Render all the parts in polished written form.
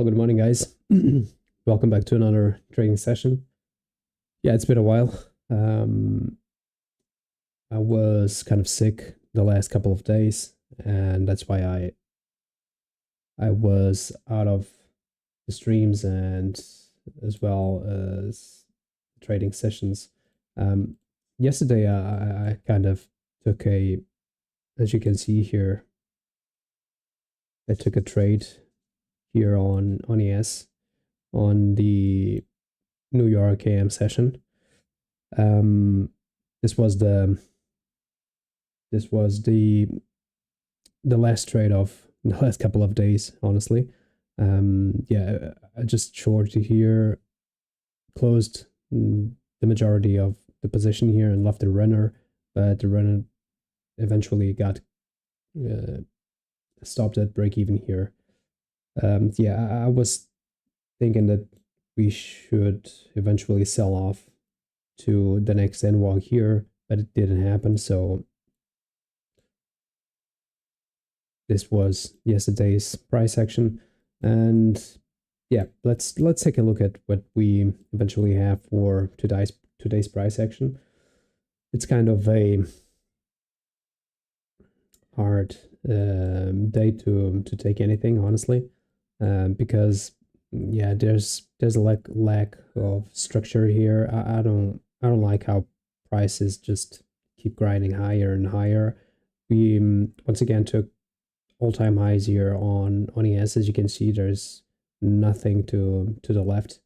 Well, good morning, guys. Welcome back to another trading session. Yeah, it's been a while. I was kind of sick the last couple of days, and that's why I was out of the streams and as well as trading sessions. Yesterday, I kind of took as you can see here, I took a trade here on ES on the New York AM session. This was the last trade of the last couple of days, honestly. Yeah, I just shorted here, closed the majority of the position here and left the runner, but the runner eventually got stopped at break even here. Yeah, I was thinking that we should eventually sell off to the next end walk here, but it didn't happen. So this was yesterday's price action, and yeah, let's take a look at what we eventually have for today's price action. It's kind of a hard day to take anything, honestly, because yeah, there's a lack of structure here. I don't like how prices just keep grinding higher and higher. We once again took all-time highs here on ES. As you can see, there's nothing to the left.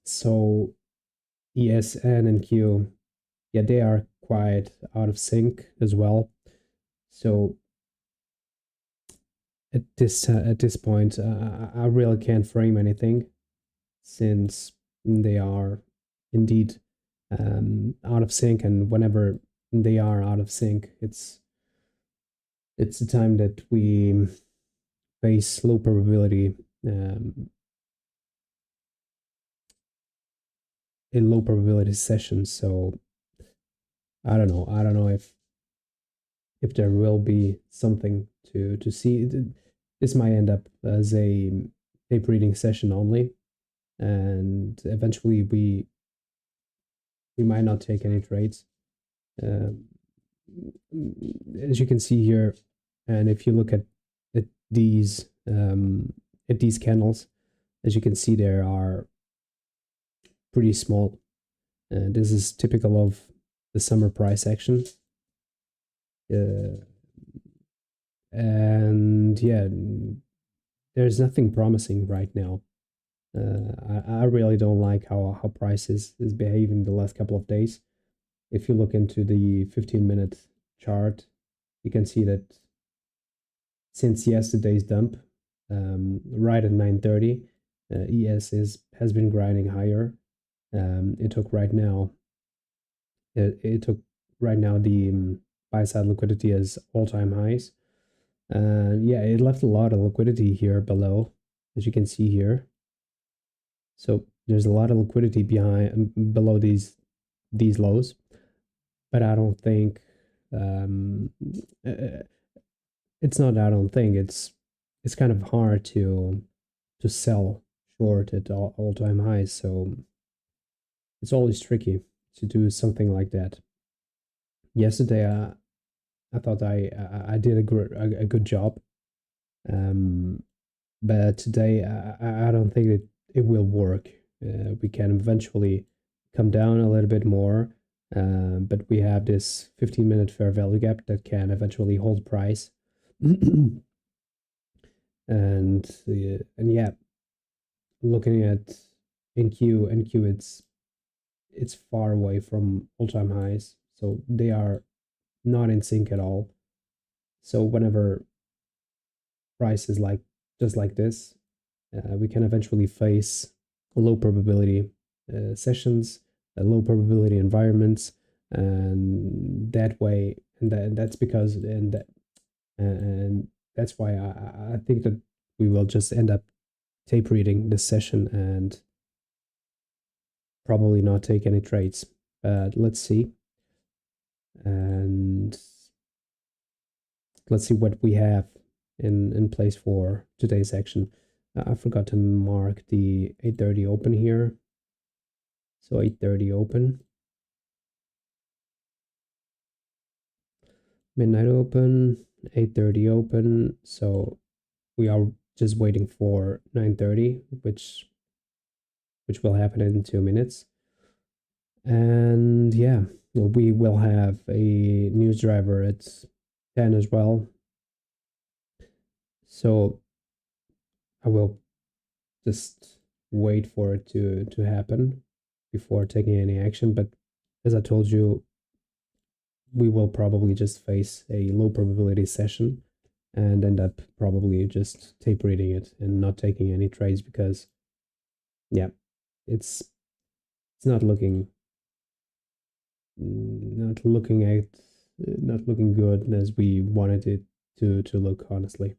So ES and MNQ, yeah, they are quite out of sync as well. So at this point, I really can't frame anything, since they are indeed out of sync, and whenever they are out of sync, it's the time that we face low probability in low probability sessions. So I don't know if there will be something to see. This might end up as a tape reading session only, and eventually we might not take any trades. As you can see here, and if you look at these candles, as you can see, there are pretty small. This is typical of the summer price action. And yeah, there's nothing promising right now. I really don't like how price is behaving the last couple of days. If you look into the 15-minute chart, you can see that since yesterday's dump, right at 9:30, ES has been grinding higher. It took right now the buy side liquidity as all-time highs. Yeah, it left a lot of liquidity here below, as you can see here. So there's a lot of liquidity below these lows, but I don't think it's not. I don't think it's kind of hard to sell short at all-time highs. So it's always tricky to do something like that. Yesterday, I thought I did a good job, but today I don't think it will work. We can eventually come down a little bit more, but we have this 15-minute fair value gap that can eventually hold price. and yeah, looking at NQ, it's far away from all-time highs, so they are not in sync at all. So whenever price is just like this, we can eventually face low probability sessions, low probability environments, and that way, that's because and that's why I think that we will just end up tape reading this session and probably not take any trades. But let's see. And let's see what we have in place for today's action. I forgot to mark the 8:30 open here. So 8:30 open, midnight open, 8:30 open. So we are just waiting for 9:30, which will happen in 2 minutes. And yeah, we will have a news driver at 10 as well. So I will just wait for it to happen before taking any action. But as I told you, we will probably just face a low probability session and end up probably just tape reading it and not taking any trades because yeah, it's it's not looking good as we wanted it to look, honestly.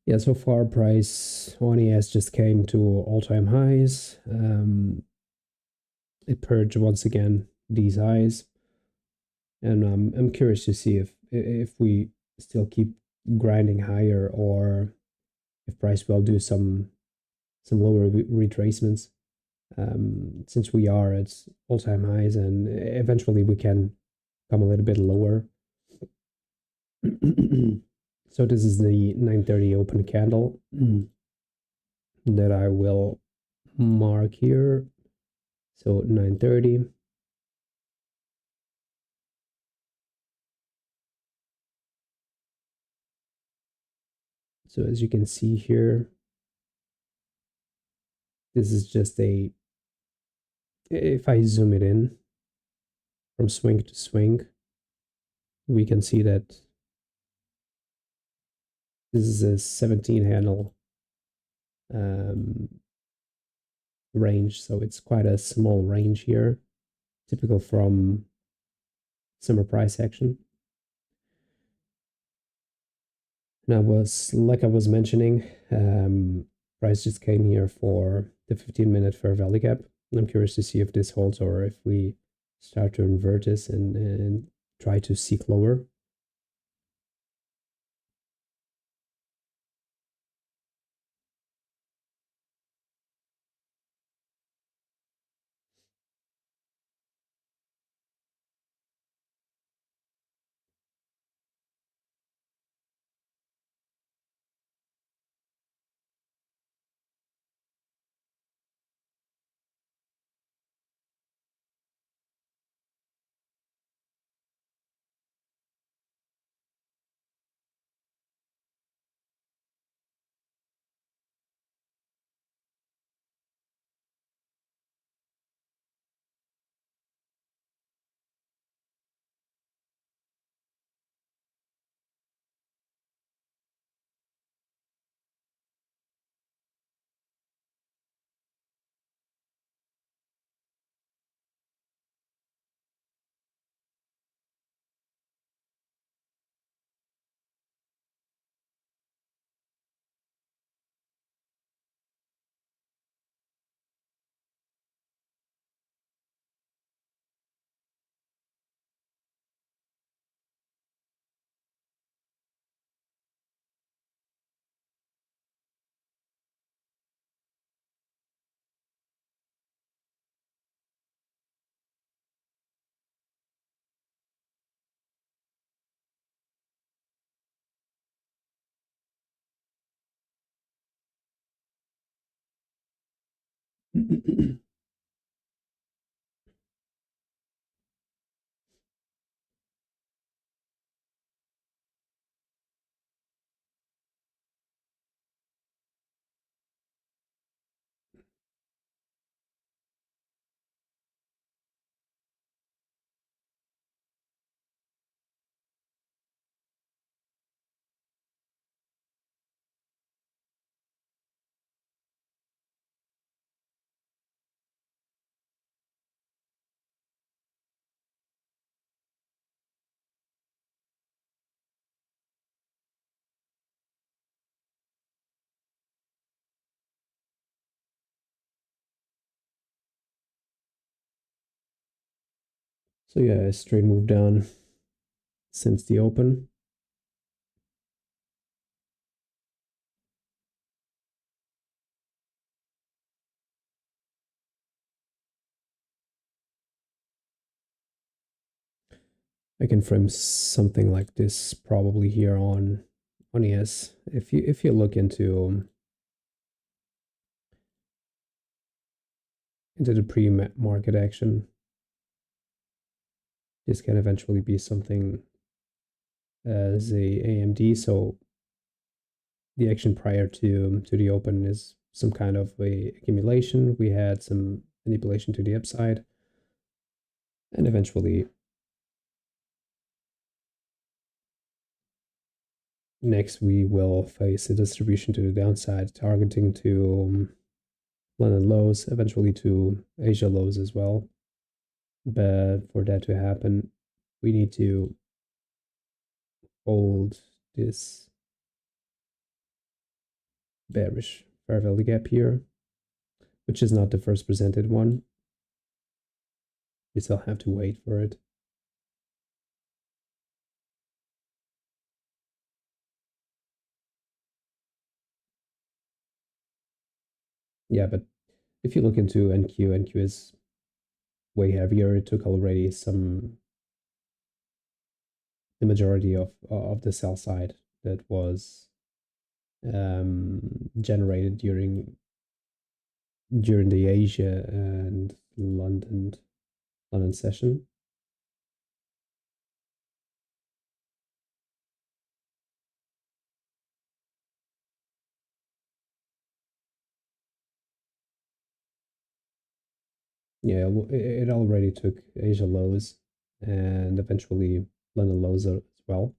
Yeah, so far price on ES just came to all-time highs. It purged once again these highs, and I'm curious to see if we still keep grinding higher or if price will do some lower retracements. Since we are at all-time highs, and eventually we can come a little bit lower. So this is the 9:30 open candle that I will mark here. So 9:30. So as you can see here, this is just a, if I zoom it in from swing to swing, we can see that this is a 17 handle um, range. So it's quite a small range here, typical from summer price action. And I was, like I was mentioning, price just came here for the 15-minute fair value gap. I'm curious to see if this holds or if we start to invert this and try to seek lower. So yeah, a straight move down since the open. I can frame something like this probably here on ES. If you look into the pre-market action, this can eventually be something as a AMD. So the action prior to the open is some kind of a accumulation. We had some manipulation to the upside, and eventually next we will face a distribution to the downside, targeting to London lows, eventually to Asia lows as well. But for that to happen, we need to hold this bearish fair value gap here, which is not the first presented one. We still have to wait for it. Yeah, but if you look into NQ is way heavier. It took already the majority of the sell side that was generated during the Asia and London session. Yeah, it already took Asia lows and eventually London lows as well.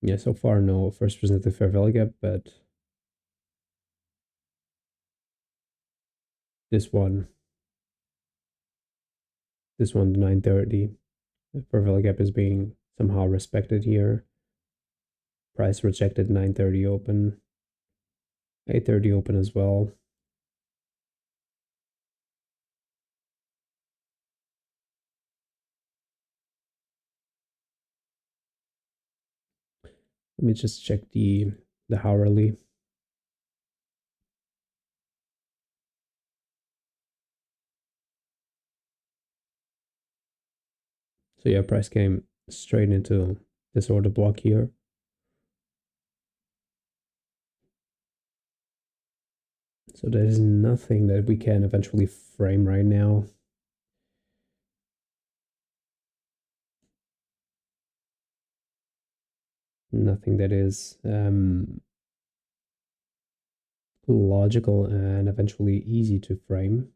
Yeah, so far no first presented fair value gap, but this one, the 930, the fair value gap is being somehow respected here. Price rejected 930 open, 830 open as well. Let me just check the hourly. So yeah, price came straight into this order block here. So there is nothing that we can eventually frame right now. Nothing that is logical and eventually easy to frame.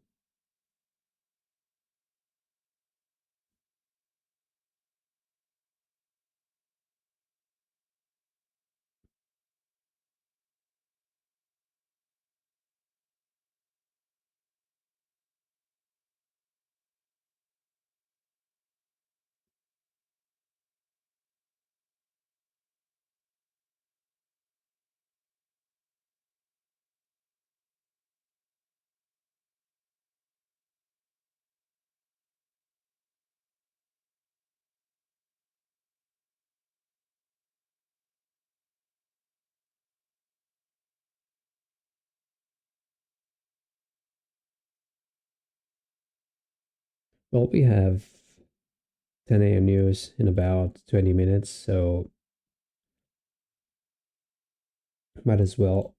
Well, we have 10 a.m. news in about 20 minutes, so might as well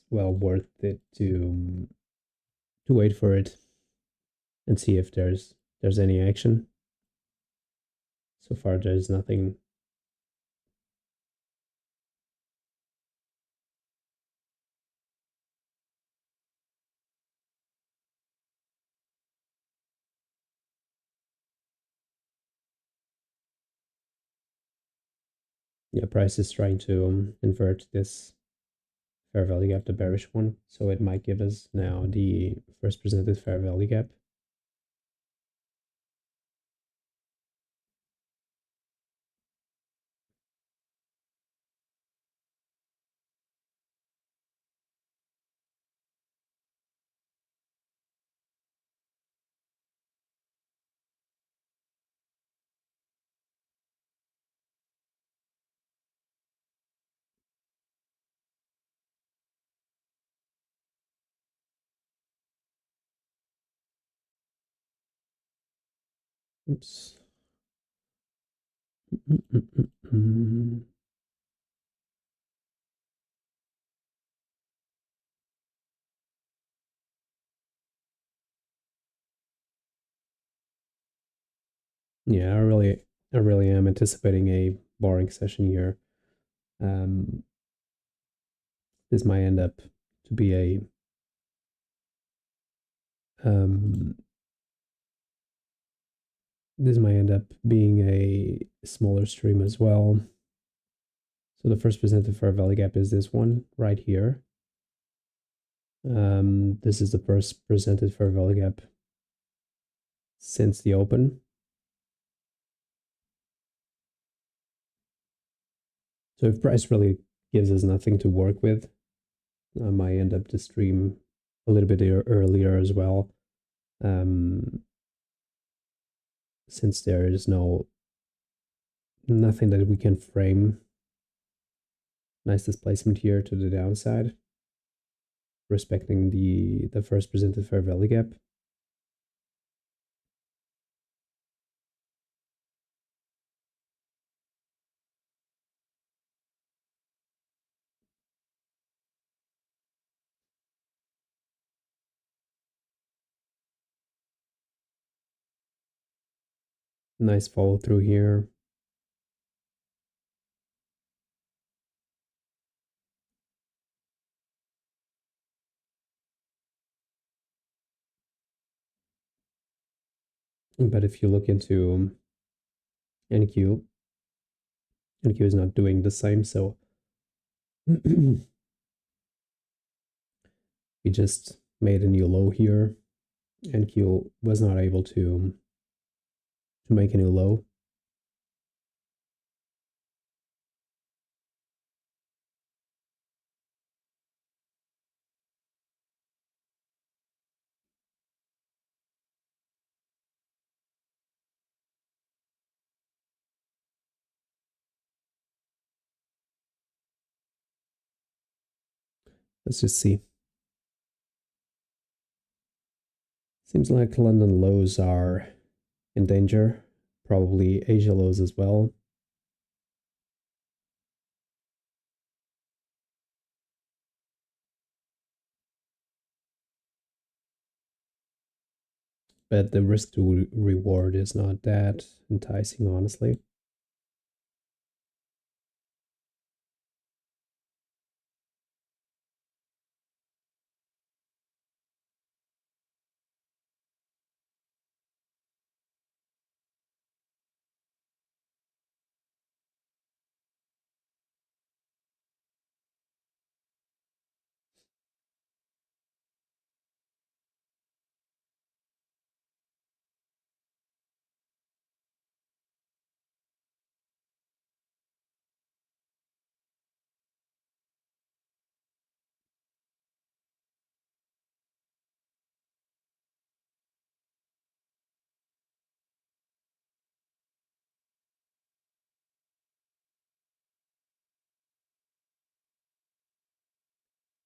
worth it to wait for it and see if there's any action. So far, there's nothing. Yeah, price is trying to invert this fair value gap, the bearish one. So it might give us now the first presented fair value gap. Oops. Yeah, I really am anticipating a boring session here. Um, this might end up to be a um, this might end up being a smaller stream as well. So the first presented fair value gap is this one right here. This is the first presented fair value gap since the open. So if price really gives us nothing to work with, I might end up the stream a little bit earlier as well. Since there is nothing that we can frame. Nice displacement here to the downside, respecting the first presented fair value gap. Nice follow through here. But if you look into NQ, NQ is not doing the same. So we just made a new low here. NQ was not able to make a new low. Let's just see. Seems like London lows are in danger. Probably Asia lows as well. But the risk to reward is not that enticing, honestly.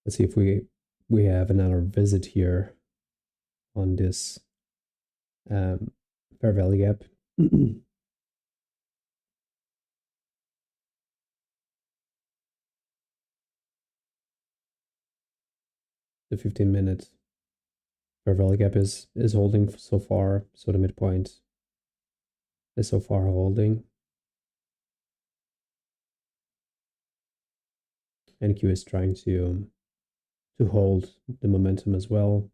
Let's see if we have another visit here on this fair value gap. The 15-minute fair value gap is holding so far, so the midpoint is so far holding. NQ is trying to hold the momentum as well.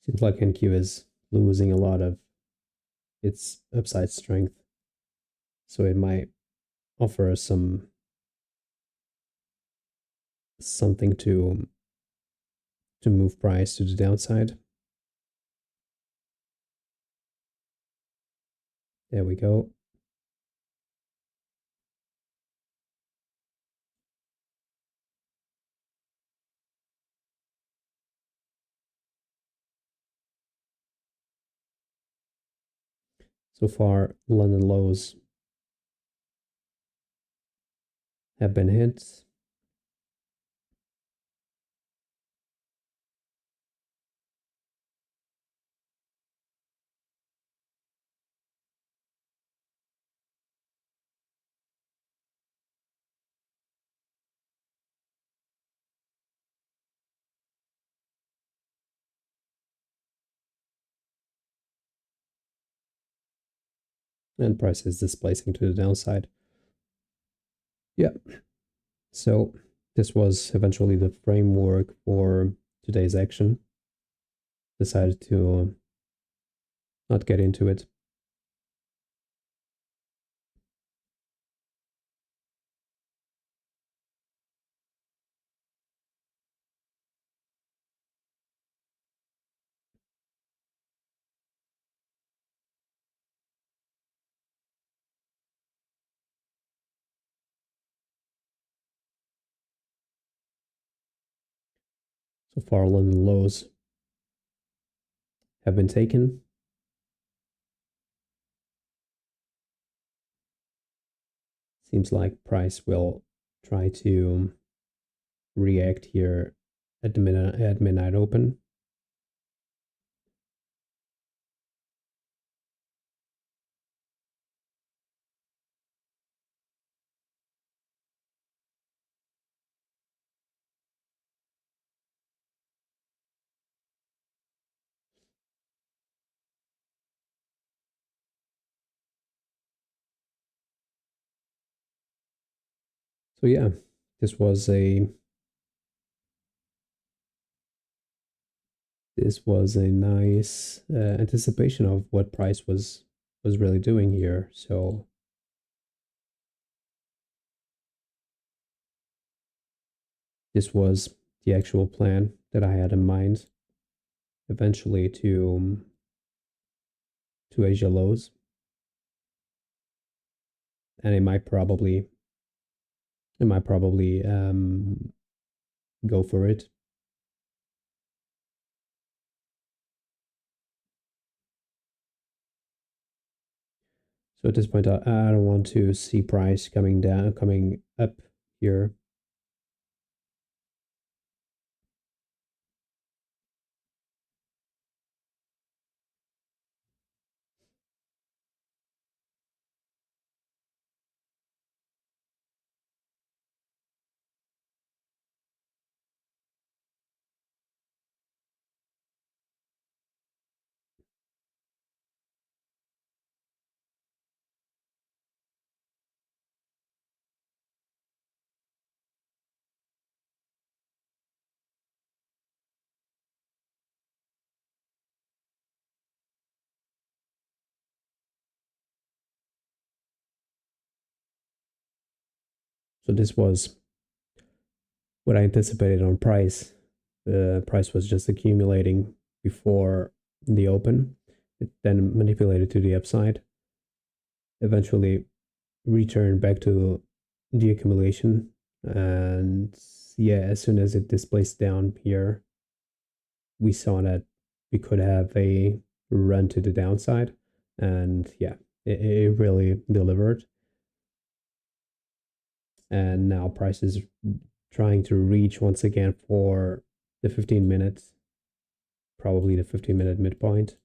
Seems like NQ is losing a lot of its upside strength, so it might offer us something to move price to the downside. There we go. So far, London lows have been hit. And price is displacing to the downside. Yeah. So this was eventually the framework for today's action. Decided to not get into it. So far, London lows have been taken. Seems like price will try to react here at midnight open. So yeah, this was a nice anticipation of what price was really doing here. So this was the actual plan that I had in mind eventually to Asia lows, and it might probably go for it. So at this point, I don't want to see price coming up here. So this was what I anticipated on price. The price was just accumulating before the open. It then manipulated to the upside, eventually returned back to the accumulation. And yeah, as soon as it displaced down here, we saw that we could have a run to the downside. And yeah, it really delivered. And now price is trying to reach once again for the 15 minutes, probably the 15-minute midpoint.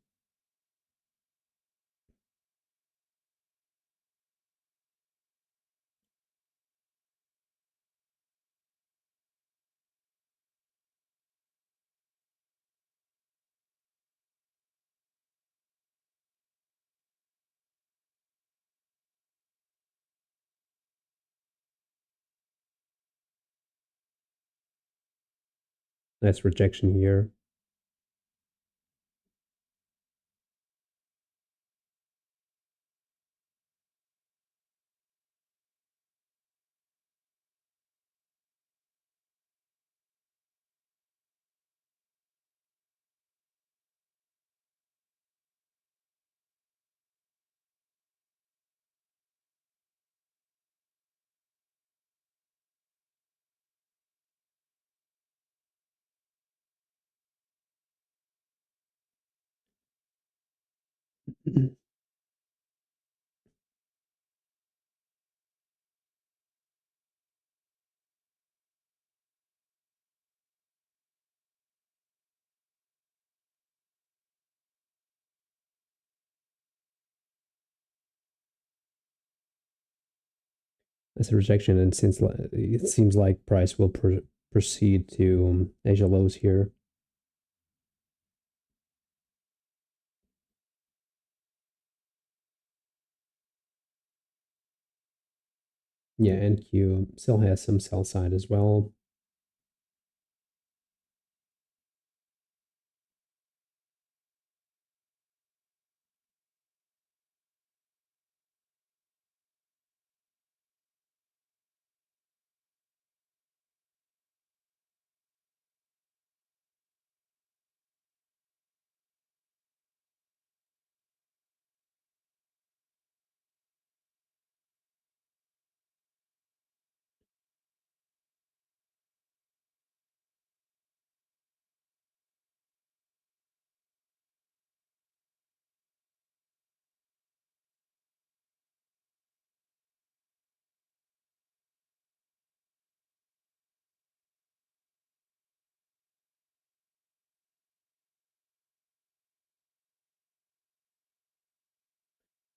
Nice rejection here. As a rejection, and since it seems like price will proceed to Asia lows here. Yeah, NQ still has some sell side as well.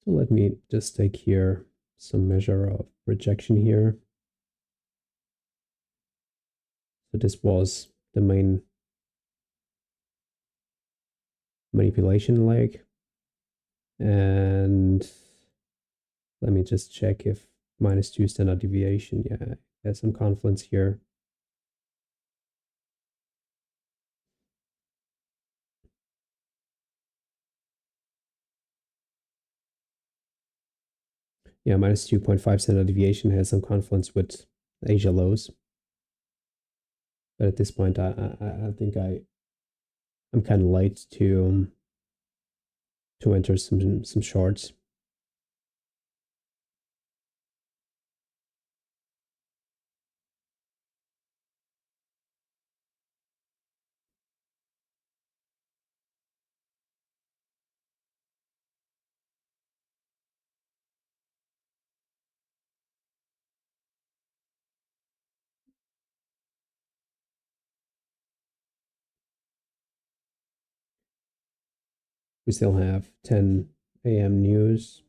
So let me just take here some measure of rejection here. So this was the main manipulation leg. And let me just check if -2 standard deviation. Yeah, there's some confluence here. Yeah, -2.5 standard deviation has some confluence with Asia lows. But at this point, I think I'm kind of late to enter some shorts. We still have 10 a.m. news.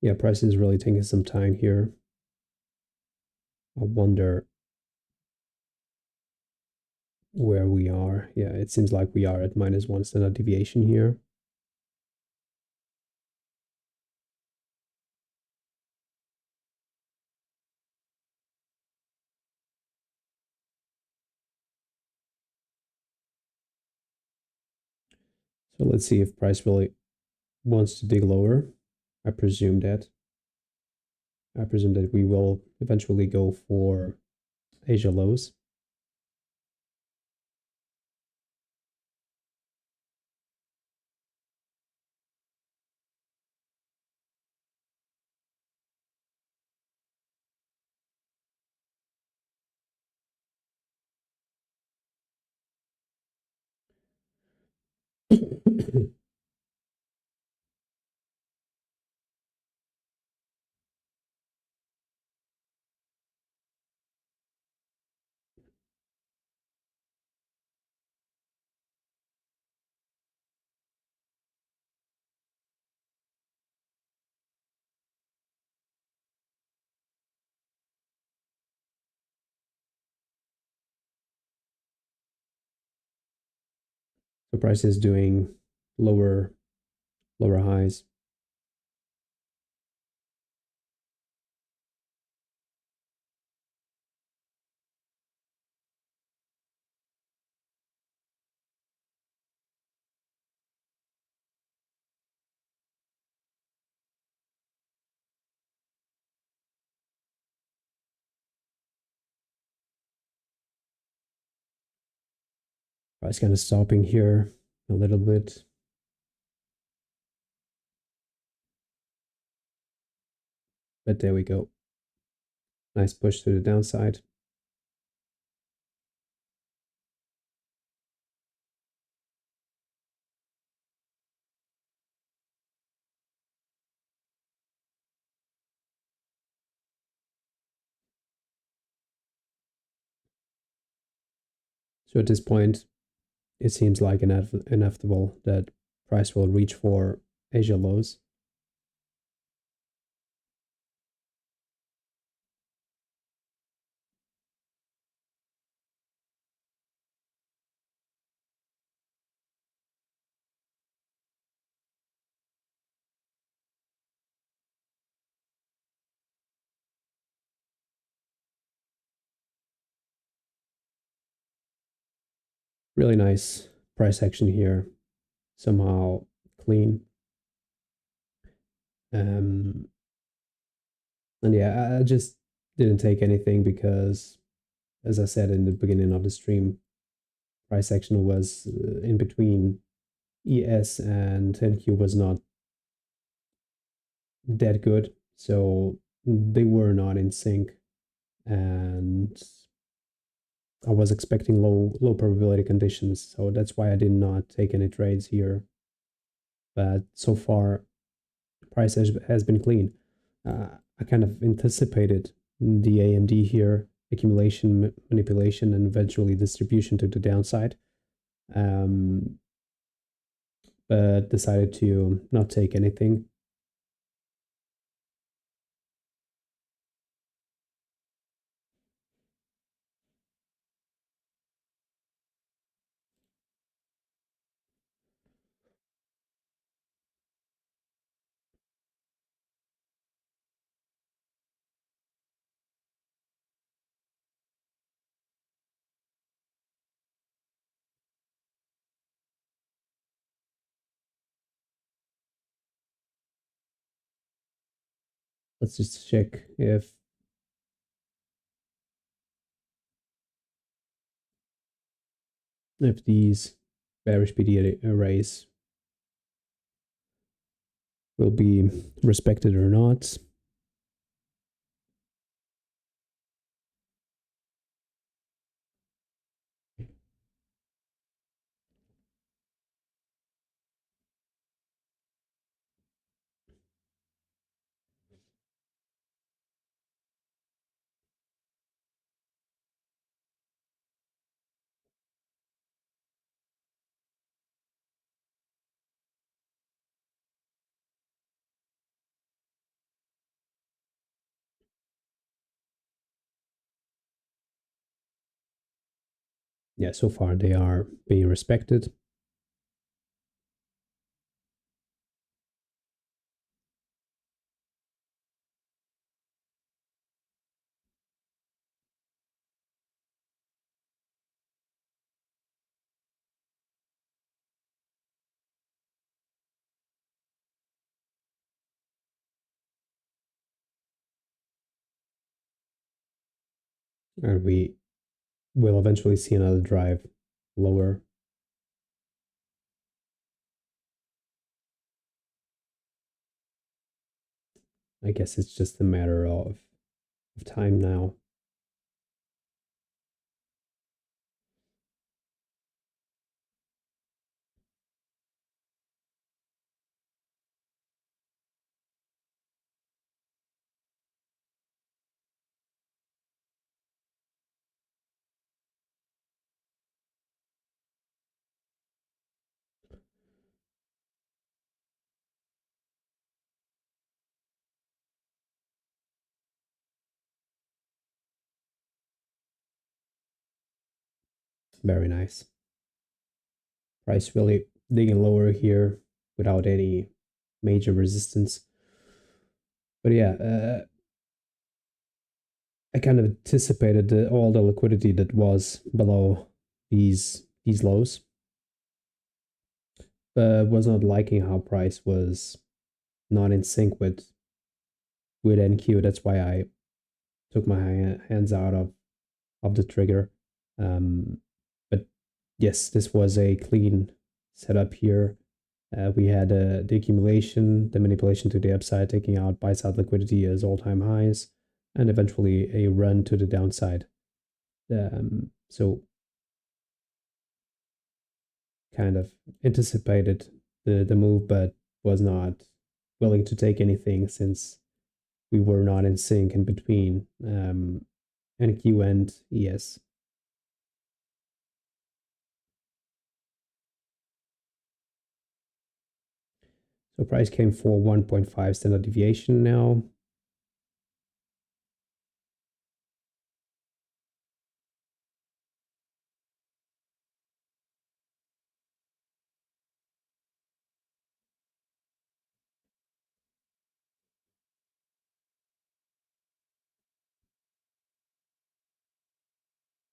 Yeah, price is really taking some time here. I wonder where we are. Yeah, it seems like we are at -1 standard deviation here. So let's see if price really wants to dig lower. I presume that. I presume that we will eventually go for Asia lows. So price is doing lower highs. Price kind of stopping here a little bit. But there we go. Nice push to the downside. So at this point, it seems like inevitable that price will reach for Asia lows. Really nice price action here. Somehow clean. And yeah, I just didn't take anything because, as I said in the beginning of the stream, price action was in between ES and NQ was not that good. So they were not in sync. And I was expecting low probability conditions. So that's why I did not take any trades here. But so far, price has been clean. I kind of anticipated the AMD here, accumulation, manipulation, and eventually distribution to the downside. Um, but decided to not take anything. Let's just check if these bearish PD arrays will be respected or not. yeah, so far they are being respected. And we will eventually see another drive lower. I guess it's just a matter of time now. Very nice. Price really digging lower here without any major resistance. But yeah, I kind of anticipated all the liquidity that was below these lows, but was not liking how price was not in sync with NQ. That's why I took my hands out of the trigger. But yes, this was a clean setup here. We had the accumulation, the manipulation to the upside, taking out buy side liquidity as all time highs, and eventually a run to the downside. So kind of anticipated the move, but was not willing to take anything since we were not in sync in between NQ and ES. So price came for 1.5 standard deviation now.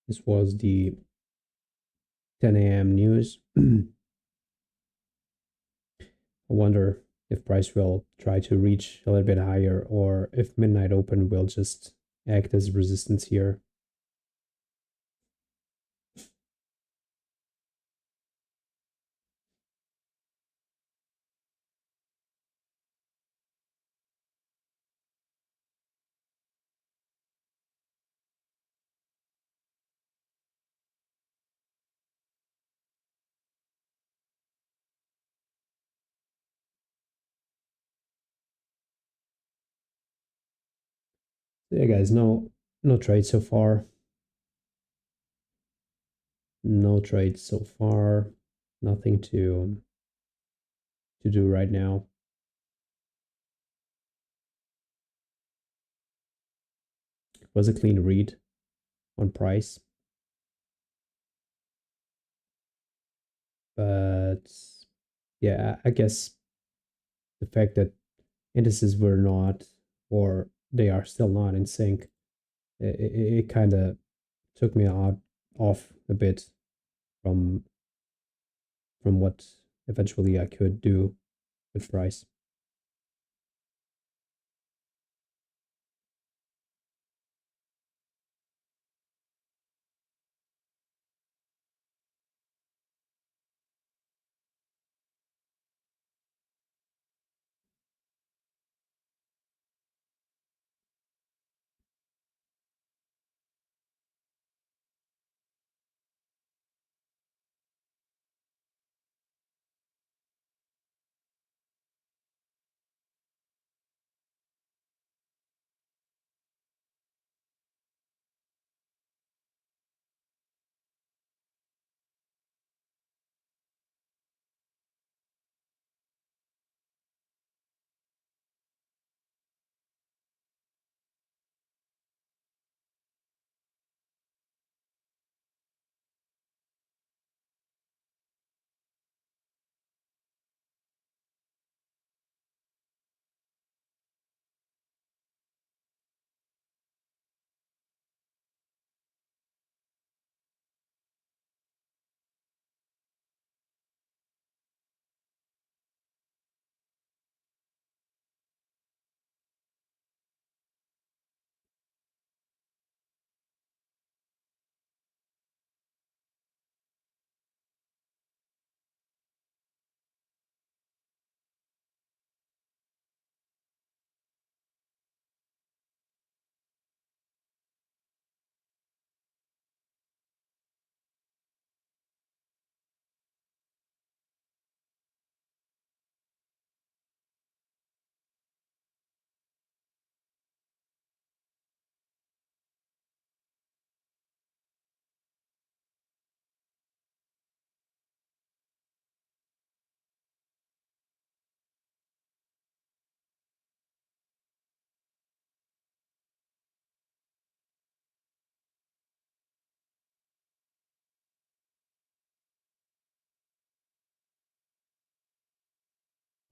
This was the 10 a.m. news. I wonder if price will try to reach a little bit higher or if midnight open will just act as resistance here. Yeah, guys, no trade so far. No trade so far. Nothing to do right now. It was a clean read on price, but yeah, I guess the fact that indices were not, or they are still not in sync, it kind of took me out off a bit from what eventually I could do with price.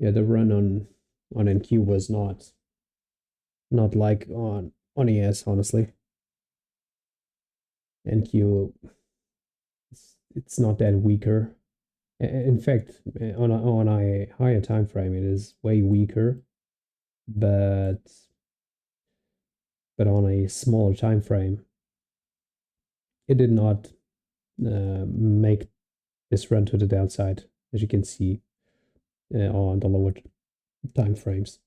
yeah, the run on NQ was not like on ES, honestly. NQ, it's not that weaker. In fact, on a higher time frame, it is way weaker, but on a smaller time frame, it did not make this run to the downside, as you can see on the lower time frames.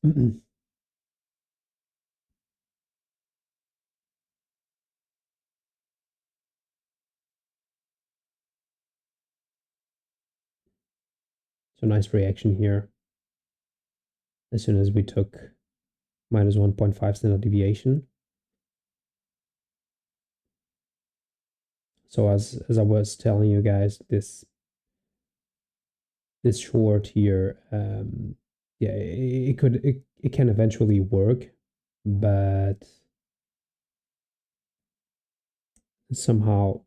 So nice reaction here as soon as we took minus 1.5 standard deviation. So as I was telling you guys, this short here, yeah, it can eventually work, but somehow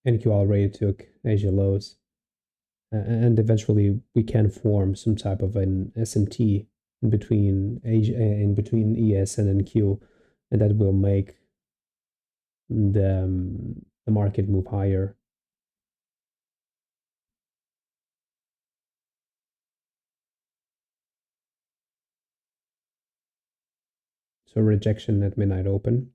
NQ already took Asia lows, and eventually we can form some type of an SMT in between Asia, in between ES and NQ, and that will make the market move higher. So rejection at midnight open.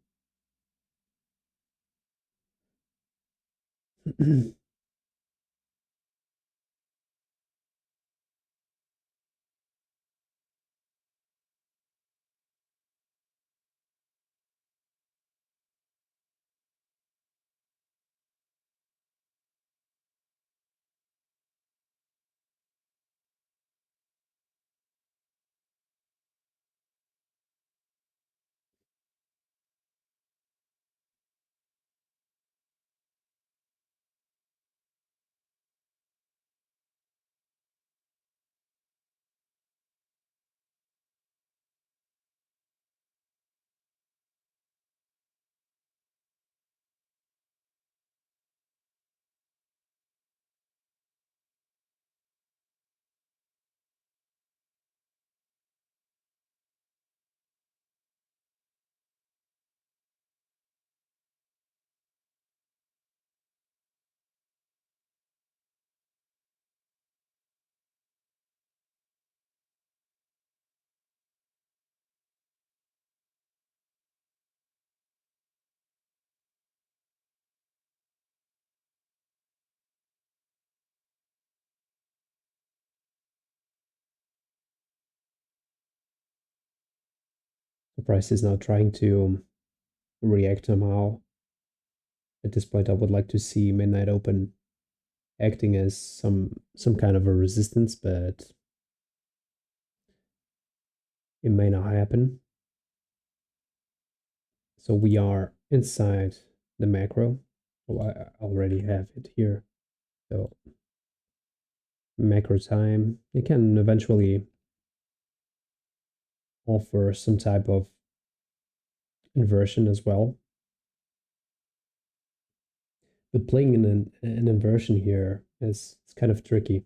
The price is now trying to react somehow. At this point, I would like to see midnight open acting as some kind of a resistance, but it may not happen. So we are inside the macro. Oh, I already have it here. So macro time, it can eventually offer some type of inversion as well. But playing in an inversion here is it's kind of tricky.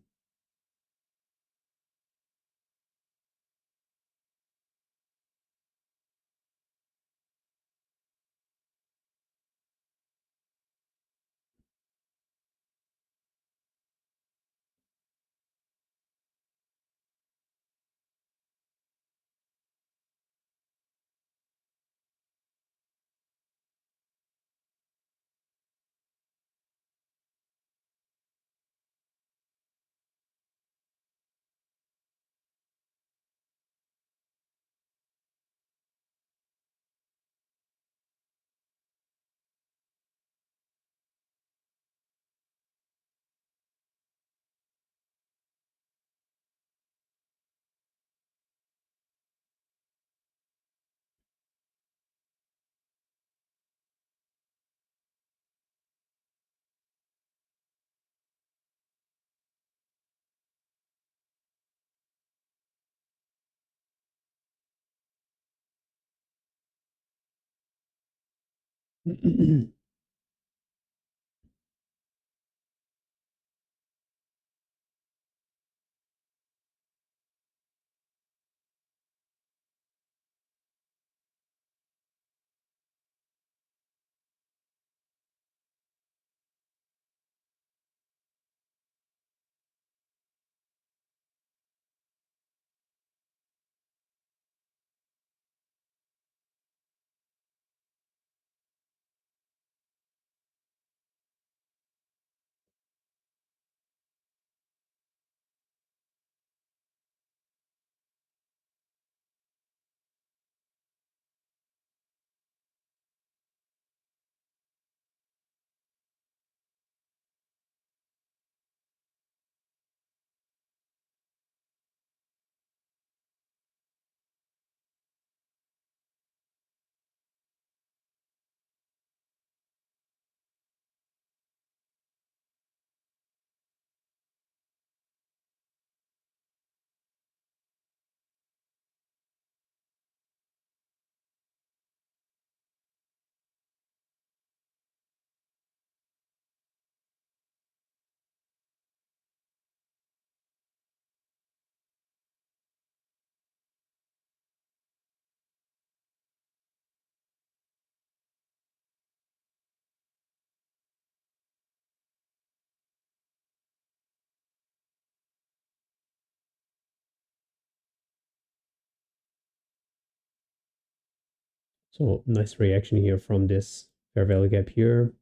So nice reaction here from this fair value gap here.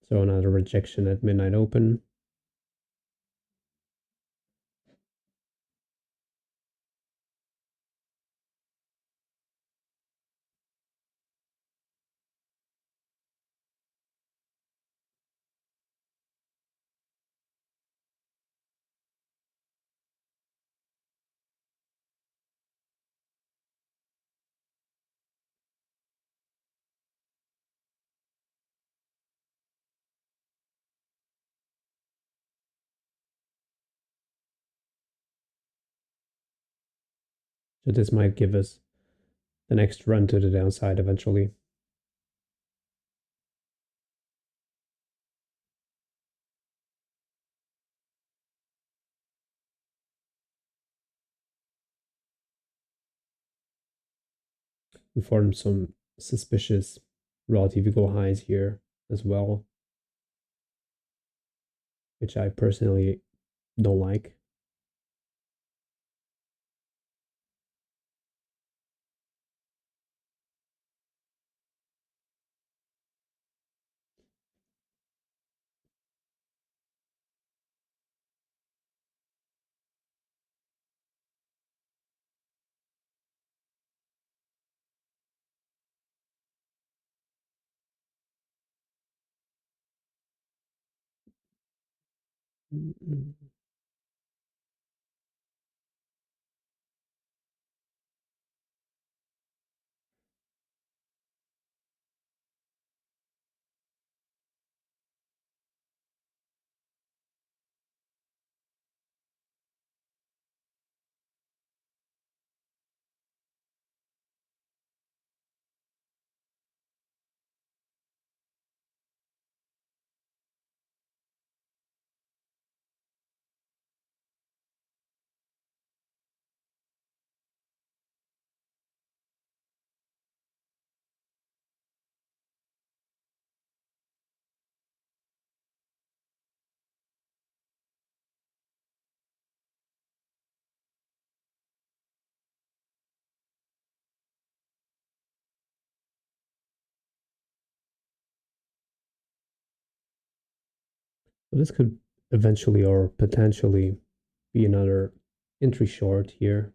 So another rejection at midnight open. So this might give us the next run to the downside eventually. We formed some suspicious relative equal highs here as well, which I personally don't like. So this could eventually or potentially be another entry short here,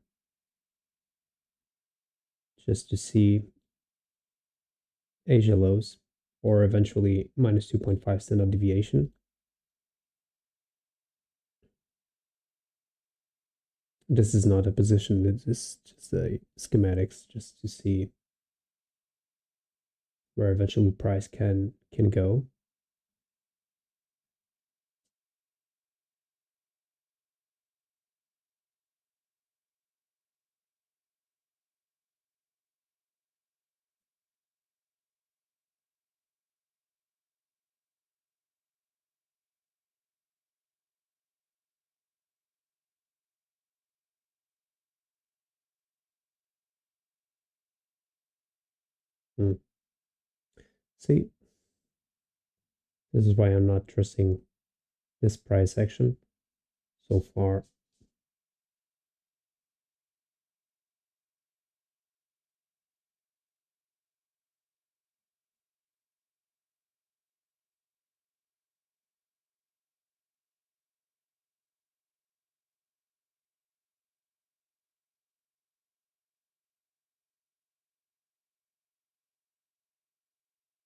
just to see Asia lows or eventually minus 2.5 standard deviation. This is not a position, it's just a schematics just to see where eventually price can go. Hmm. See, this is why I'm not trusting this price action so far.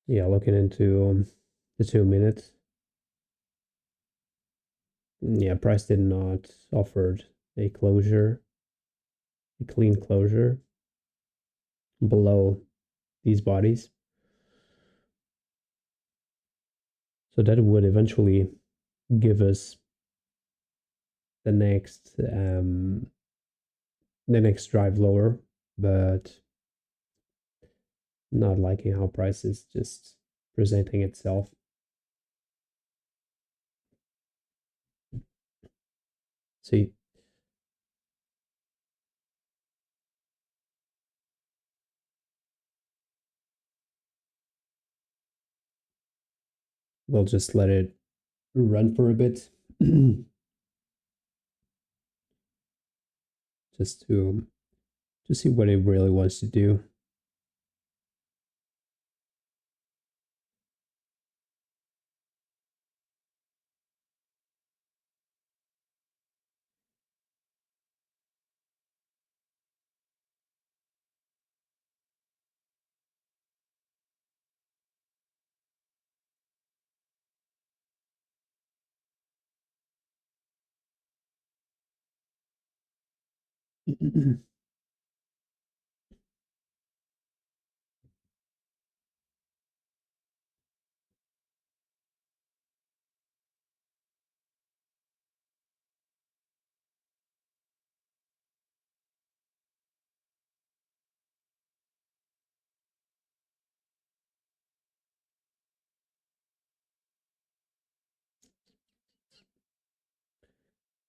Yeah, looking into the 2 minutes. Yeah, price did not offered a closure, a clean closure below these bodies. So that would eventually give us the next drive lower, but not liking how price is just presenting itself. See, we'll just let it run for a bit, just to see what it really wants to do.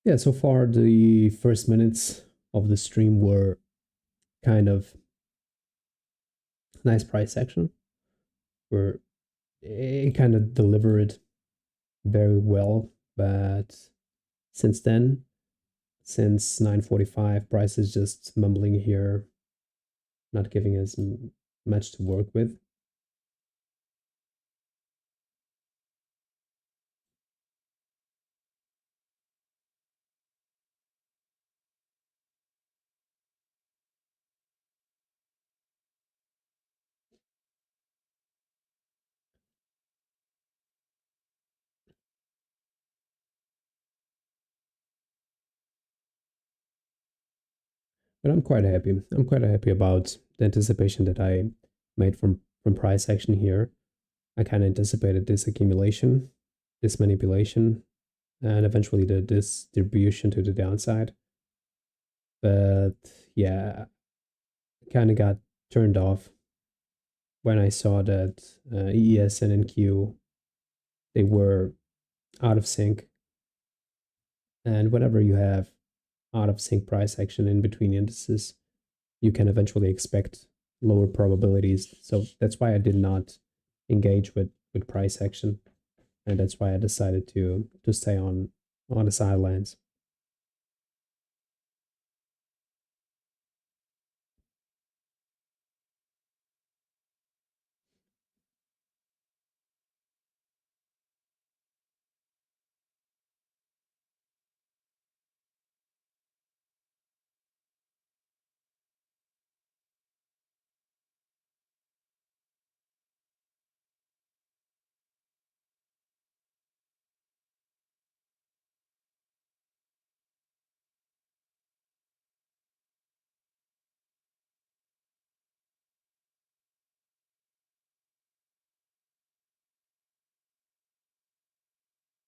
Yeah, so far the first minutes of the stream were kind of nice price action, where it kind of delivered very well. But since then, since 9:45, price is just mumbling here, not giving us much to work with. But I'm quite happy. I'm quite happy about the anticipation that I made from price action here. I kind of anticipated this accumulation, this manipulation, and eventually the distribution to the downside. But yeah, kind of got turned off when I saw that EES and NQ, they were out of sync. And whenever you have out of sync price action in between indices, you can eventually expect lower probabilities. So that's why I did not engage with price action, and that's why I decided to stay on the sidelines.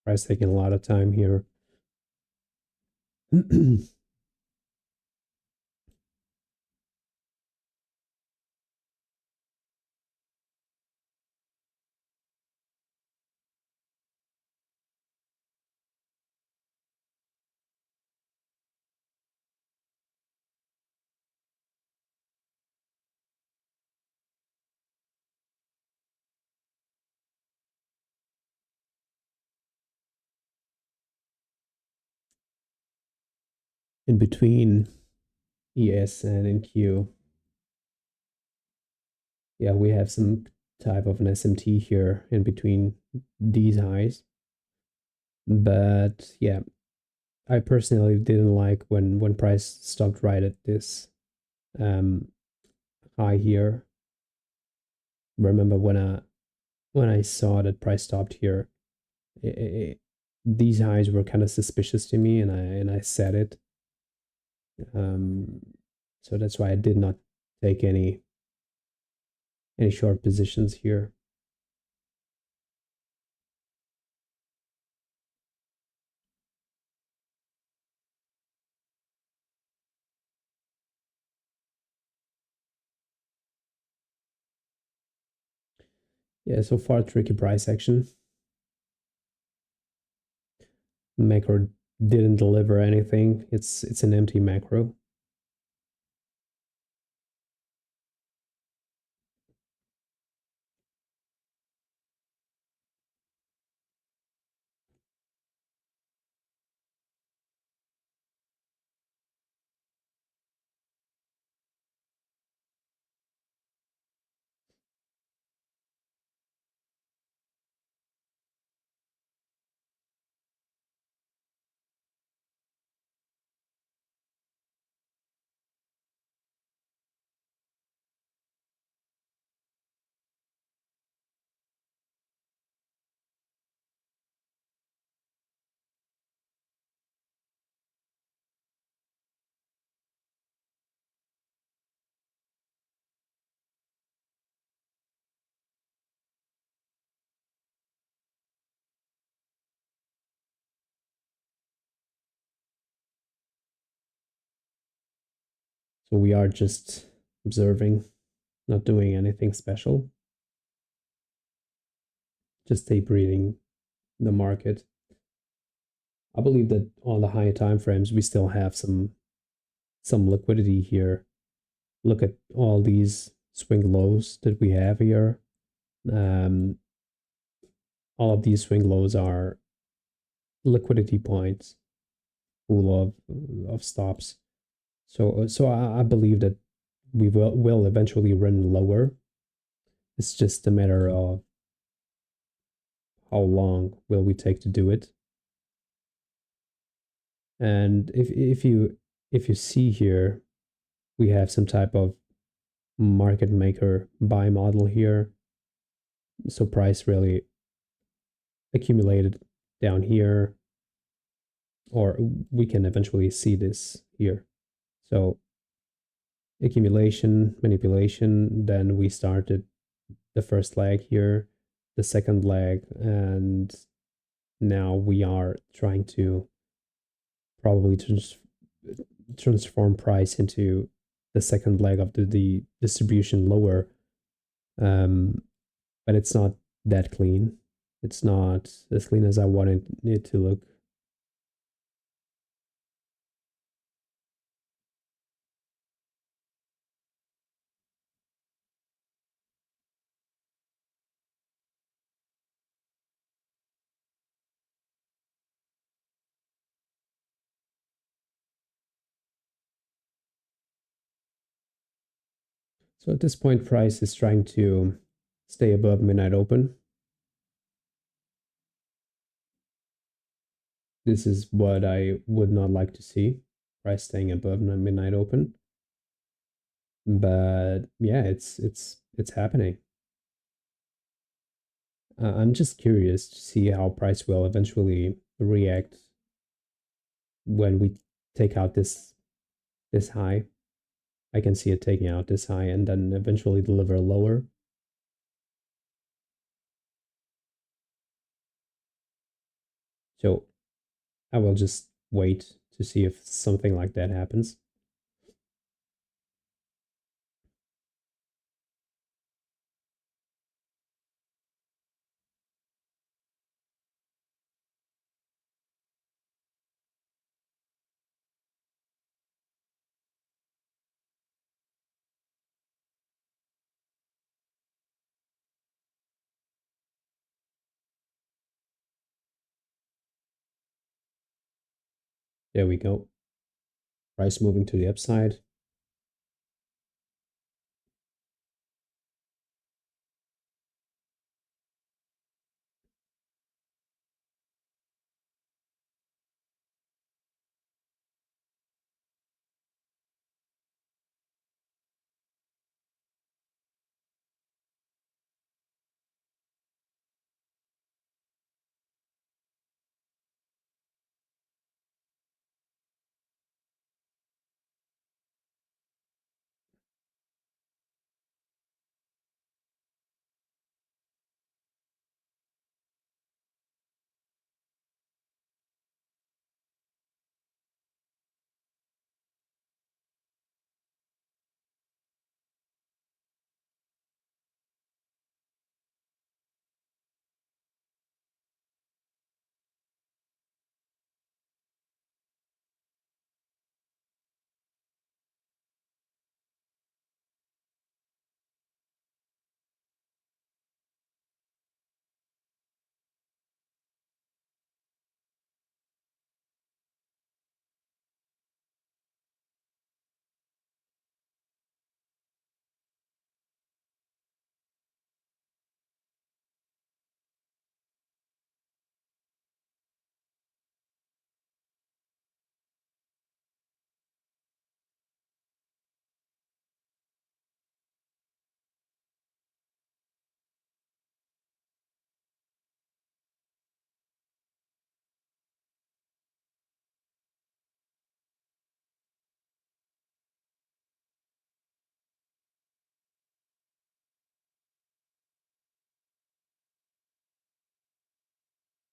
Price taking a lot of time here. In between ES and NQ, yeah, we have some type of an SMT here in between these highs. But yeah, I personally didn't like when price stopped right at this um high here. Remember when I saw that price stopped here, these highs were kind of suspicious to me, and I said it. Um, so that's why I did not take any short positions here. Yeah, so far tricky price action. Macro didn't deliver anything. It's an empty macro. So we are just observing, not doing anything special, just tape reading the market. I believe that on the higher time frames, we still have some liquidity here. Look at all these swing lows that we have here. Um, all of these swing lows are liquidity points full of stops. So I believe that we will eventually run lower. It's just a matter of how long will we take to do it. And if you see here, we have some type of market maker buy model here. So price really accumulated down here, or we can eventually see this here. So accumulation, manipulation, then we started the first leg here, the second leg, and now we are trying to probably transform price into the second leg of the distribution lower. But it's not that clean. It's not as clean as I wanted it to look. So at this point, price is trying to stay above midnight open. This is what I would not like to see, price staying above midnight open. But yeah, it's happening. I'm just curious to see how price will eventually react when we take out this high. I can see it taking out this high and then eventually deliver lower. So I will just wait to see if something like that happens. There we go. Price moving to the upside.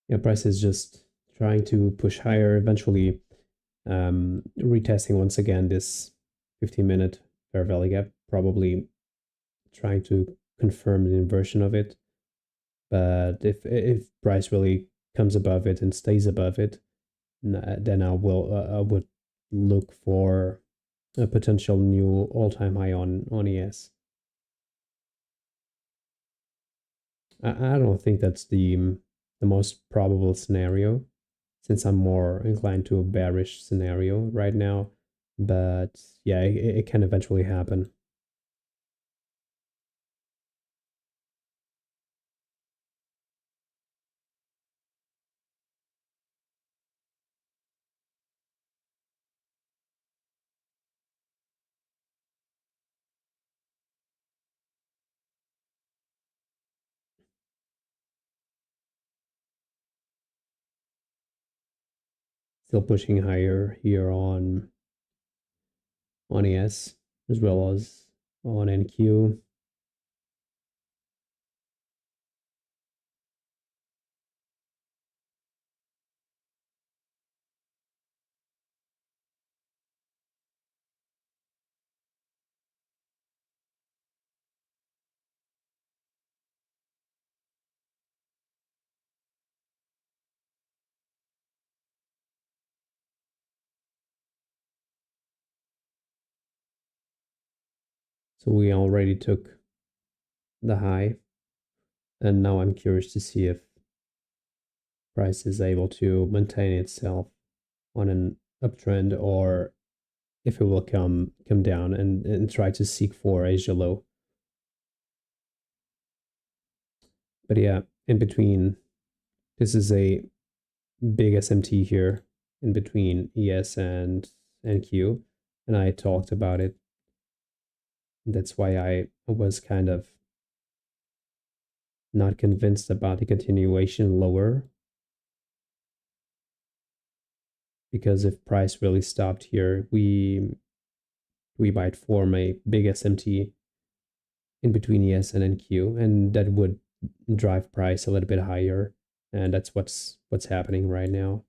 Yeah, price is just trying to push higher, eventually retesting once again 15-minute fair value gap, probably trying to confirm the inversion of it. But if price really comes above it and stays above it, then I would look for a potential new all-time high on ES. I don't think that's the most probable scenario, since I'm more inclined to a bearish scenario right now. But yeah, it can eventually happen. Still pushing higher here on ES as well as on NQ. So we already took the high, and now I'm curious to see if price is able to maintain itself on an uptrend, or if it will come down and try to seek for Asia low. But yeah, in between, this is a big SMT here in between ES and NQ, and I talked about it. That's why I was kind of not convinced about the continuation lower, because if price really stopped here, we might form a big SMT in between ES and NQ, and that would drive price a little bit higher, and that's what's happening right now.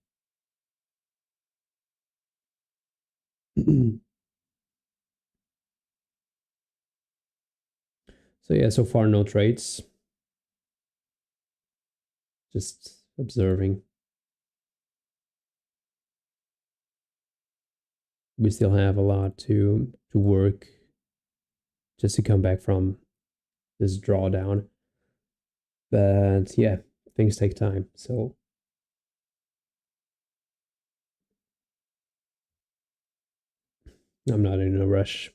So yeah, so far no trades, just observing. We still have a lot to work just to come back from this drawdown. But yeah, things take time. So I'm not in a rush.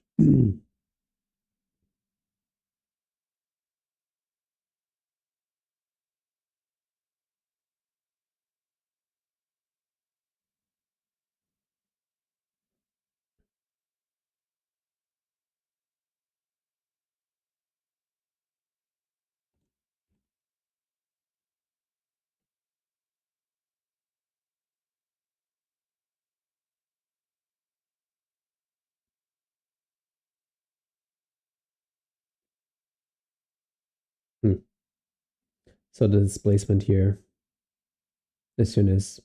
So the displacement here, as soon as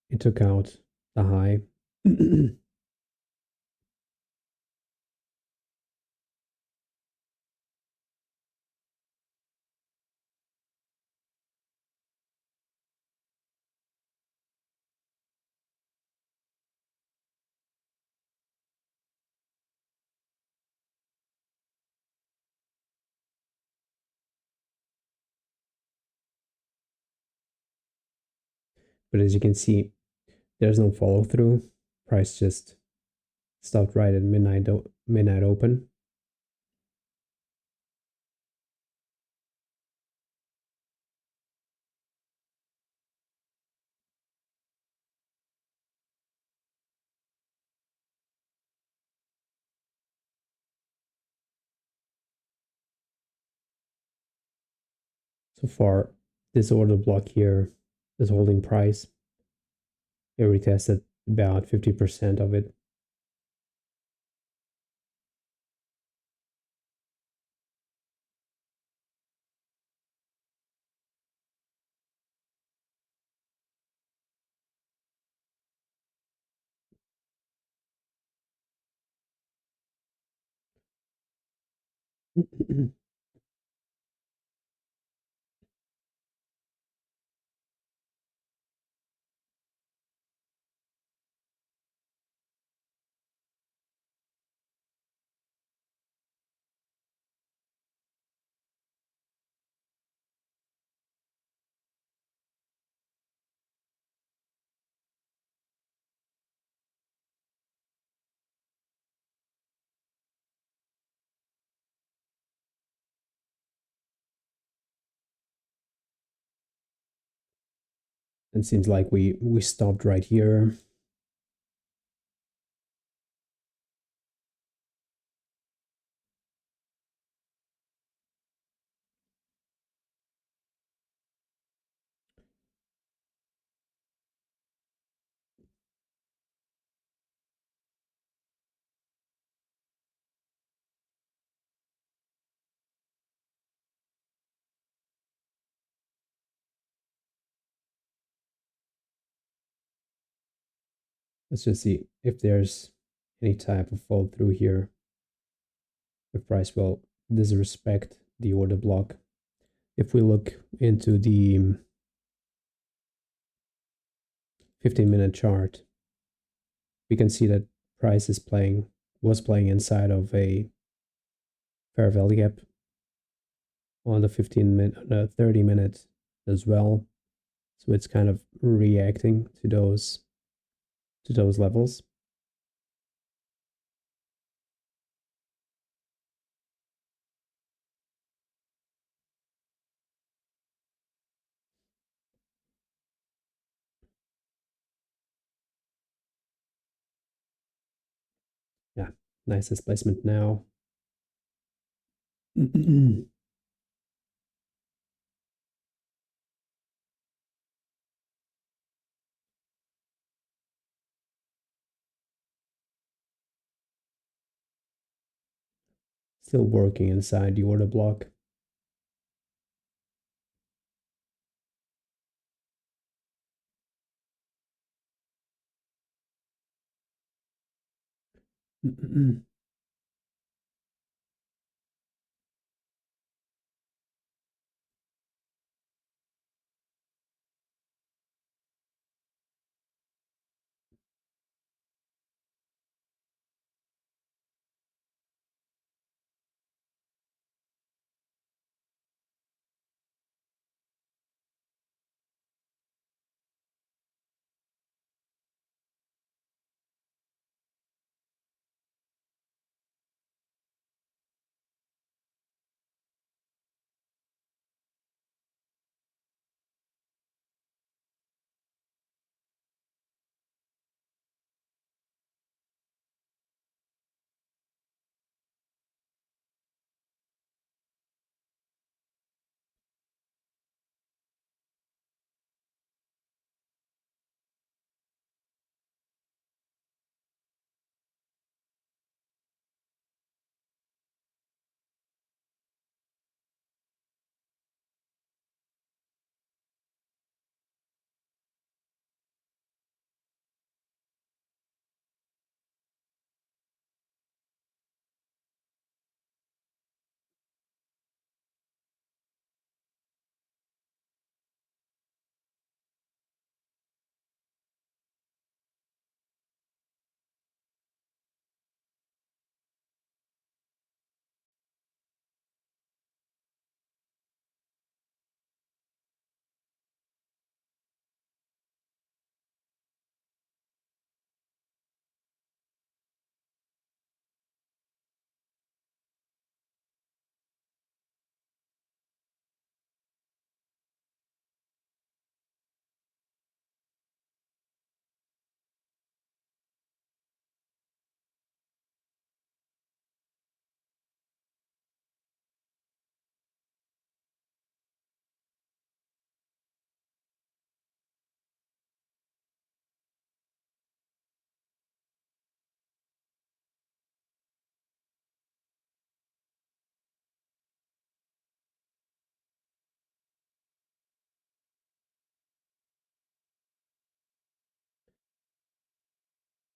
it took out the high, but as you can see, there's no follow through. Price just stopped right at midnight open. So far, this order block here is holding price. It retested about 50% of it. It seems like we stopped right here. Let's just see if there's any type of fall through here. The price will disrespect the order block. If we look into the 15-minute chart, we can see that price was playing inside of a fair value gap on the 30 minute as well. So it's kind of reacting to those levels. Yeah, nice displacement now. Still working inside the order block.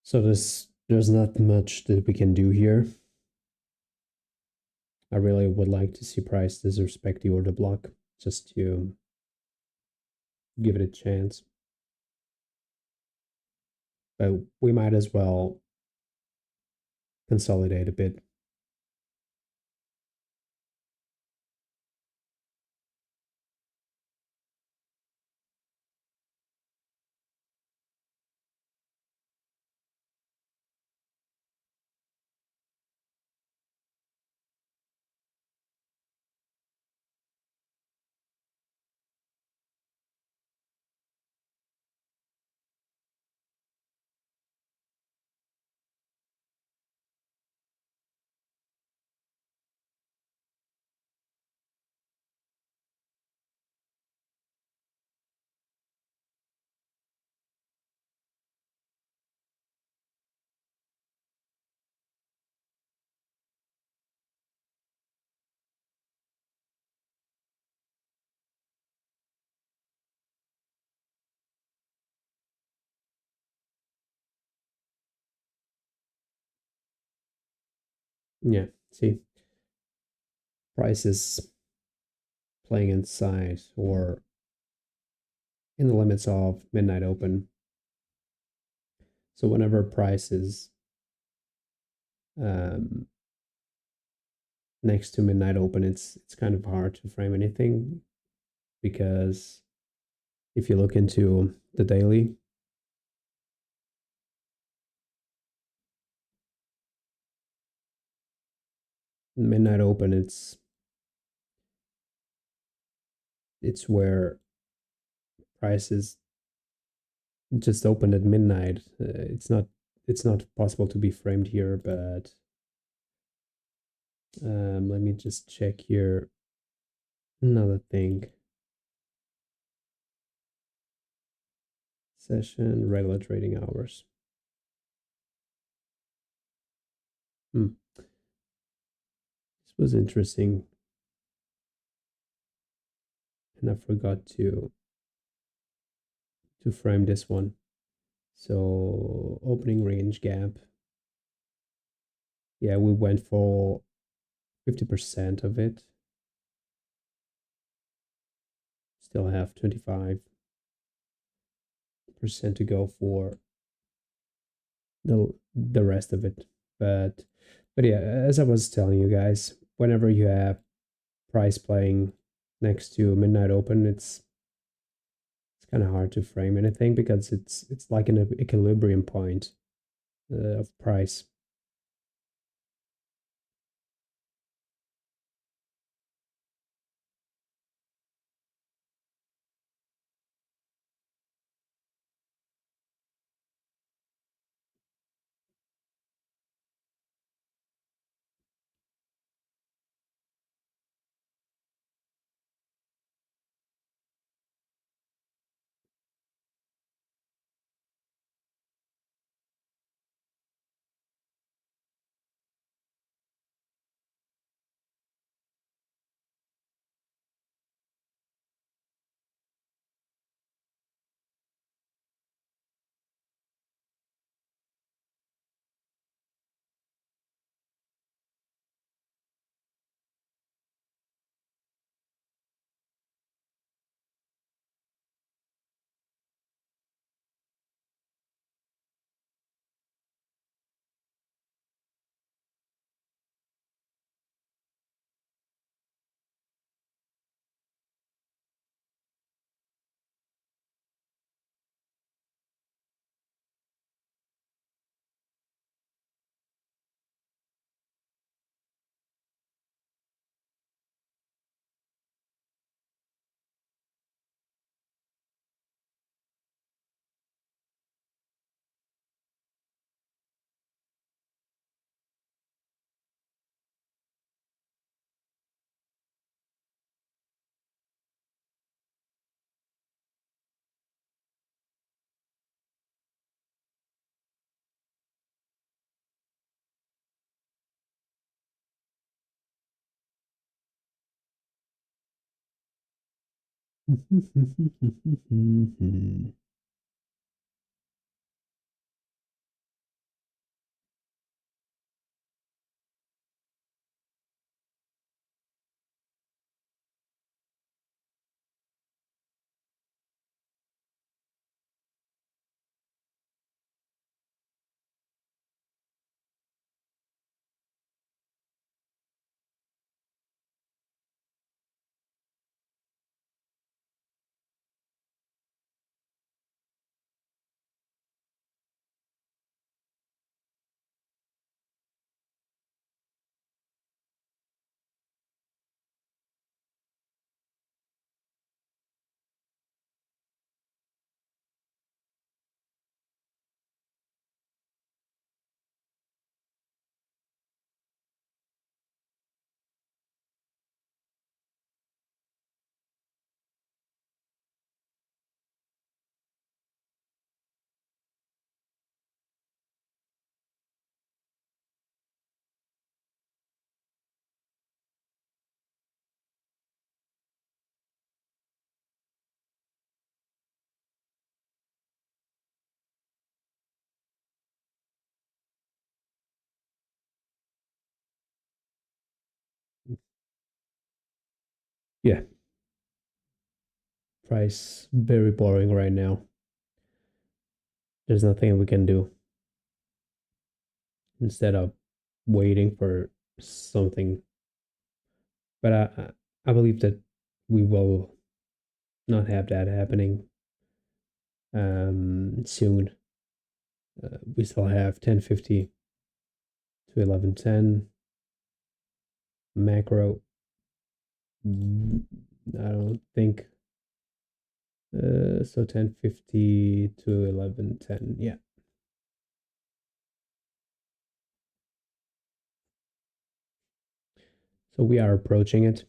So there's not much that we can do here. I really would like to see price disrespect the order block just to give it a chance. But we might as well consolidate a bit. Yeah, see, price is playing inside or in the limits of midnight open. So whenever price is um, next to midnight open, it's kind of hard to frame anything because if you look into the daily, midnight open, it's where prices just opened at midnight. It's not possible to be framed here, but let me just check here another thing. Session regular trading hours. This was interesting, and I forgot to frame this one. So opening range gap. Yeah, we went for 50% of it. Still have 25% to go for the rest of it. But yeah, as I was telling you guys, whenever you have price playing next to midnight open, it's kind of hard to frame anything because it's like an equilibrium point of price. Yeah, price very boring right now. There's nothing we can do instead of waiting for something. But I believe that we will not have that happening soon. We still have 1050 to 1110 macro. I don't think so. 1050 to 1110. Yeah. So we are approaching it.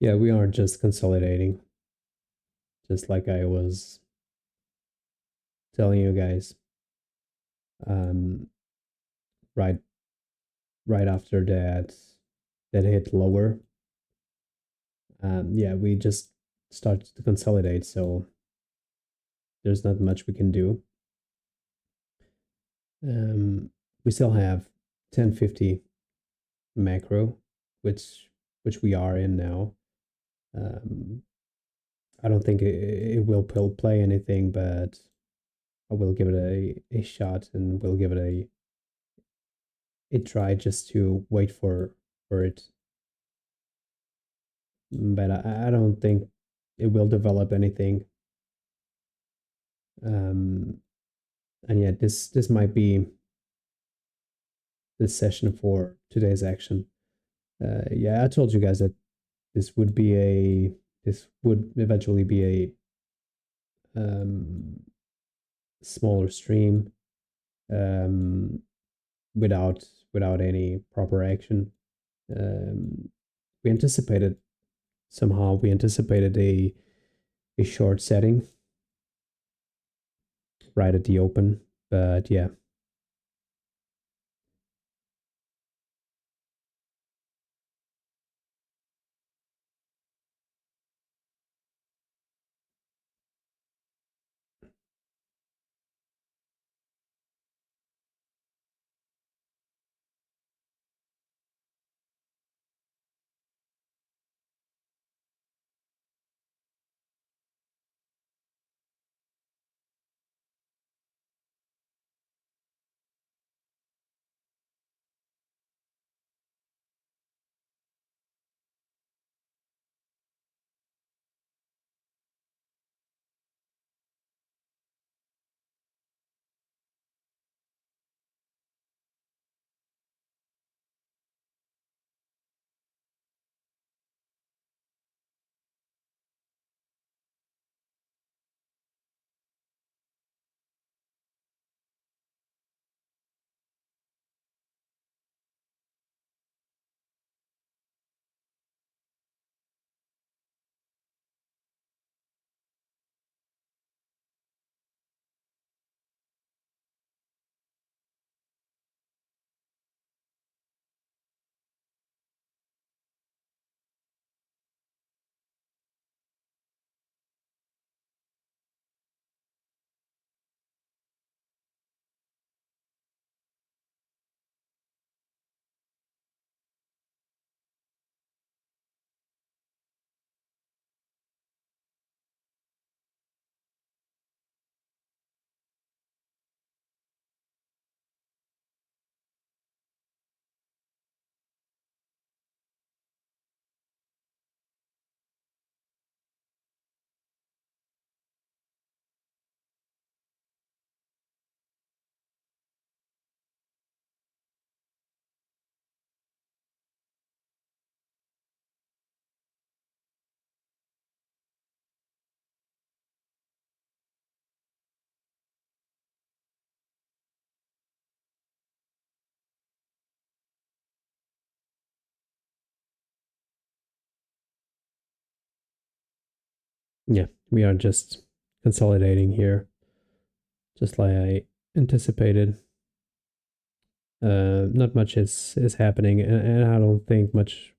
Yeah, we are just consolidating, just like I was telling you guys. Um, right, right after that hit lower. Yeah, we just start to consolidate, so there's not much we can do. Um, we still have 1050 macro, which we are in now. Um, I don't think it will play anything, but I will give it a shot, and we'll give it a try just to wait for it. But I don't think it will develop anything. Um, and yeah, this might be the session for today's action. Yeah, I told you guys that this would be a this would eventually be a smaller stream, um, without any proper action. Um, we anticipated somehow we anticipated a short setting right at the open, but yeah. Yeah, we are just consolidating here, just like I anticipated. Not much is happening, and I don't think much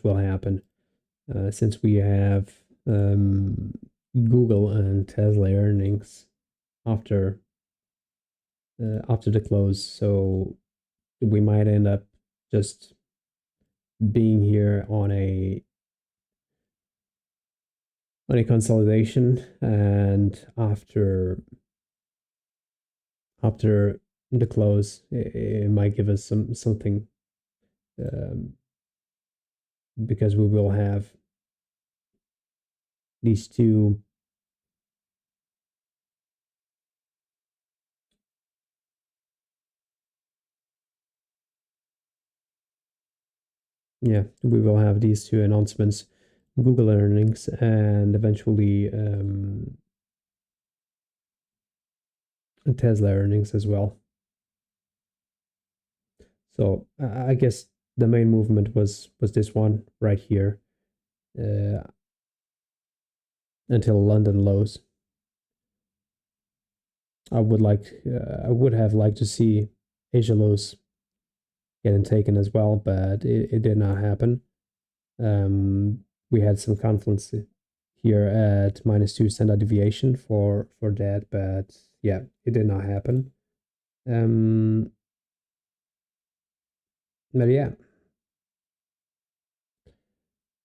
will happen, since we have Google and Tesla earnings after after the close. So we might end up just being here on a consolidation, and after the close, it might give us something, um, because we will have these two. Yeah, we will have these two announcements: Google earnings, and eventually Tesla earnings as well. So I guess the main movement was this one right here. uh, until London lows. I would have liked to see Asia lows getting taken as well, but it did not happen. We had some confluence here at -2 standard deviation for that, but yeah, it did not happen. Um, but yeah,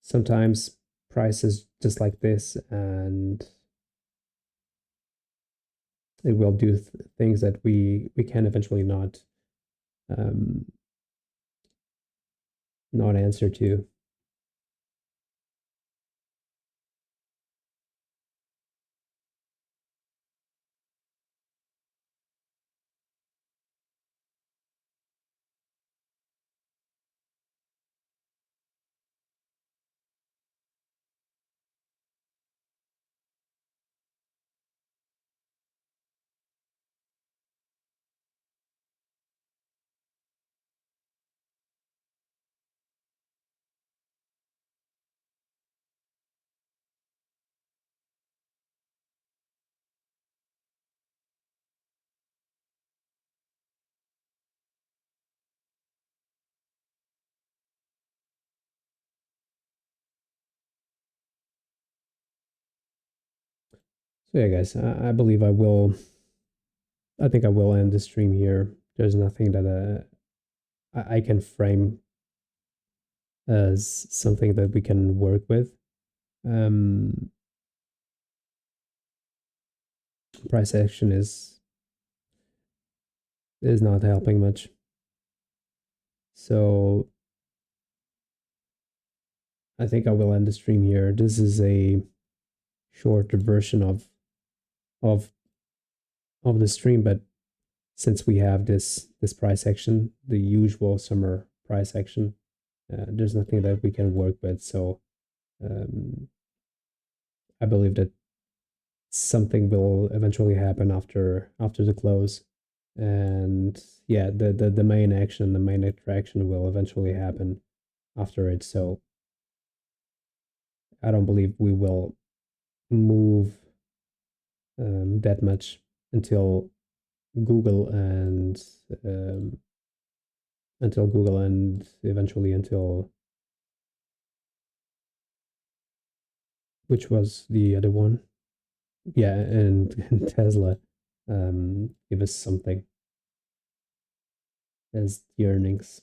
sometimes prices just like this, and it will do things that we can eventually um, not answer to. So yeah, guys, I believe I will. I think I will end the stream here. There's nothing that I can frame as something that we can work with. Um, Price action is not helping much. So I think I will end the stream here. This is a shorter version of of the stream, but since we have this price action, the usual summer price action, there's nothing that we can work with. So um, I believe that something will eventually happen after the close, and yeah, the main action, the main attraction will eventually happen after it. So I don't believe we will move that much until Google and um, eventually until, which was the other one? Yeah, and Tesla give us something as the earnings.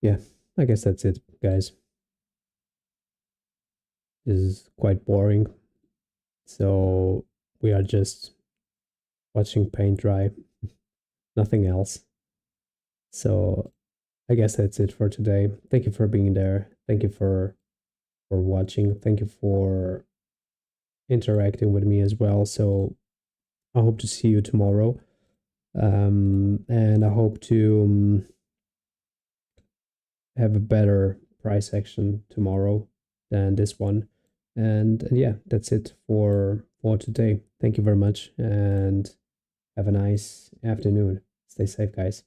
Yeah, I guess that's it, guys. This is quite boring. So we are just watching paint dry, nothing else. So I guess that's it for today. Thank you for being there. Thank you for watching. Thank you for interacting with me as well. So I hope to see you tomorrow. And I hope to have a better price action tomorrow than this one. And yeah, that's it for today. Thank you very much and have a nice afternoon. Stay safe, guys.